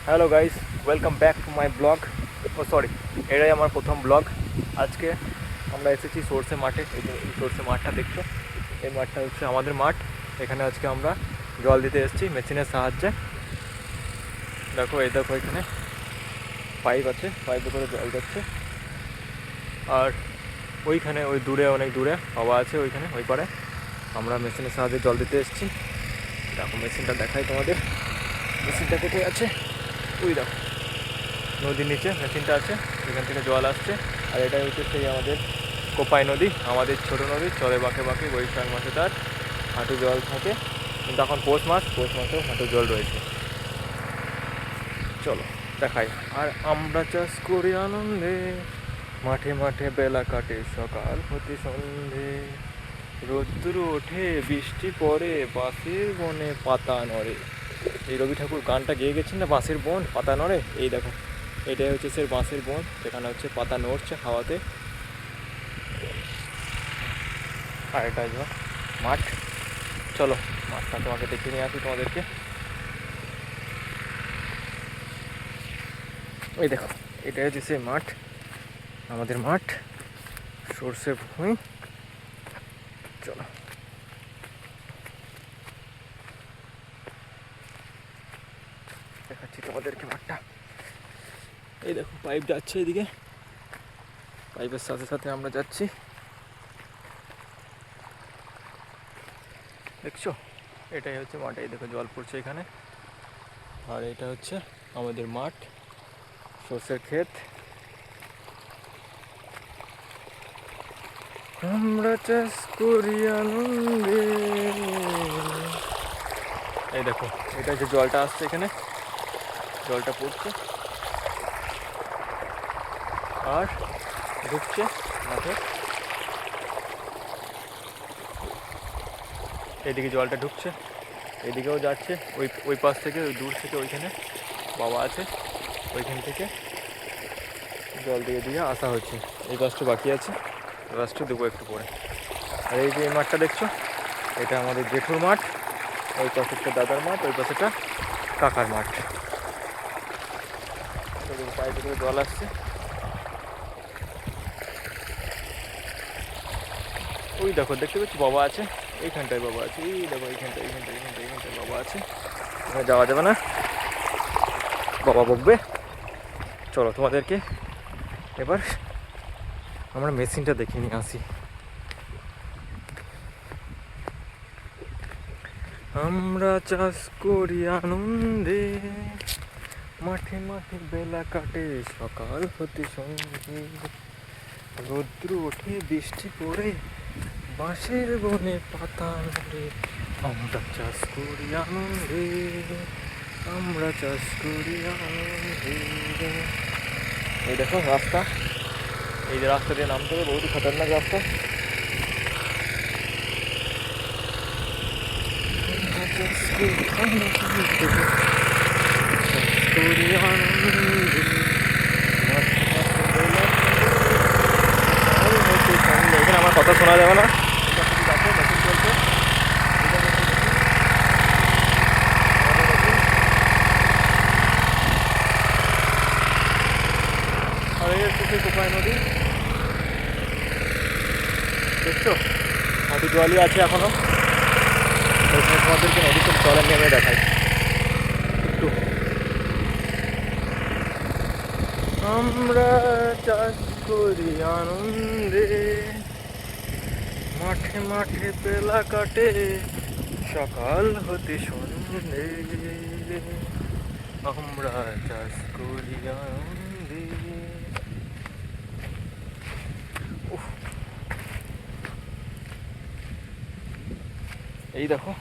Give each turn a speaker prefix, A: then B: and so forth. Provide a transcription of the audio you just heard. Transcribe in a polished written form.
A: Hello guys, welcome back to my blog. Oh sorry, এটাই আমার প্রথম ব্লগ। আজকে আমরা এসেছি সরষে মাঠে। এই যে এই সরষে মাঠটা দেখছো, এই মাঠটা হচ্ছে আমাদের মাঠ। এখানে আজকে আমরা জল দিতে এসেছি মেশিনের সাহায্যে। দেখো, এই দেখো, এখানে পাইপ আছে, পাইপে করে জল যাচ্ছে। আর ওইখানে ওই দূরে, অনেক দূরে হাওয়া আছে, ওইখানে ওই পারে আমরা মেশিনের সাহায্যে জল দিতে এসেছি। দেখো মেশিনটা দেখাই তোমাদের, মেশিনটা কোথায় আছে। ওই দেখো, নদীর নিচে মেশিনটা আছে, এখান থেকে জল আসছে। আর এটাই হচ্ছে সেই আমাদের কোপাই নদী, আমাদের ছোট নদী, চলে বাঁকে বাঁকে। বৈশাখ মাসে তার হাঁটু জল থাকে, কিন্তু এখন পৌষ মাসেও হাঁটু জল রয়েছে। চলো দেখাই। আর আমরা চাষ করি আনন্দে, মাঠে মাঠে বেলা কাটে সকাল হতে সন্ধে। রোদ্দুর ওঠে, বৃষ্টি পড়ে, বাঁশের বনে পাতা নড়ে। এই রবি ঠাকুর গানটা গেয়ে গেছেন না, বাঁশের বন পাতা নড়ে। এই দেখো, এটাই হচ্ছে সে বাঁশের বন, যেখানে হচ্ছে পাতা নড়ছে হাওয়াতে। আর এটা মাঠ। চলো মাঠটা তোমাকে দেখিয়ে নিয়ে আসি তোমাদেরকে। ওই দেখো, এটা হচ্ছে সে মাঠ, আমাদের মাঠ, সর্ষে ভূমি। চলো দেখাচ্ছি তোমাদেরকে মাঠটা। এই দেখো পাইপ যাচ্ছে এদিকে, পাইপের সাথে সাথে আমরা যাচ্ছি। দেখছো, এটাই হচ্ছে মাঠ। এই দেখো জল পড়ছে এখানে। আর এটা হচ্ছে আমাদের মাঠ, সর্ষের ক্ষেত। আমরা চাষ করি আনন্দে। এই দেখো, এটা যে জলটা আসছে এখানে, জলটা পড়ছে আর ঢুকছে মাঠে। এদিকে জলটা ঢুকছে, এদিকেও যাচ্ছে। ওই ওই পাশ থেকে, ওই দূর থেকে, ওইখানে বাবা আছে, ওইখান থেকে জল দিয়ে দিয়ে আসা হচ্ছে। এই পাশটা বাকি আছে, এই পাশটা দেবো একটু পরে। আর এই যে এই মাঠটা দেখছো, এটা আমাদের জেঠুর মাঠ। ওই পাশেরটা দাদার মাঠ, ওই পাশেটা কাকার মাঠ। পাইপে করে জল আসছে। ওই দেখো, দেখতে পাচ্ছি বাবা আছে, এইখানটায় বাবা আছে। এই দেখো, এইখানটায় বাবা আছে। ওখানে যাওয়া যাবে না, বাবা বকবে। চলো তোমাদেরকে এবার আমরা মেশিনটা দেখে নিয়ে আসি। আমরা চাষ করি আনন্দে, মাঠে মাঠে বেলা কাটে সকাল হতে সন্ধে। রৌদ্র ওঠে, বৃষ্টি পড়ে, বাঁশের বনে পাতা নড়ে। আমরা চাষ করি আনন্দে, আমরা চাষ করি আনন্দে। এই দেখো রাস্তা, এই যে রাস্তা দিয়ে নামতে হবে, বহুত খতরনাক রাস্তা। এখানে আমার কথা শোনা যাবে না। আর এই হচ্ছে সেই কোপাই নদী, দেখছো হাঁটু জলই আছে এখনো। তোমাদেরকে নদীতে জলে নেমে দেখাই একটু। আমরা চাষ করি আনন্দে, মাঠে মাঠে বেলা কাটে সকাল হতে সন্ধে। আমরা চাষ করি আনন্দে। এই দেখো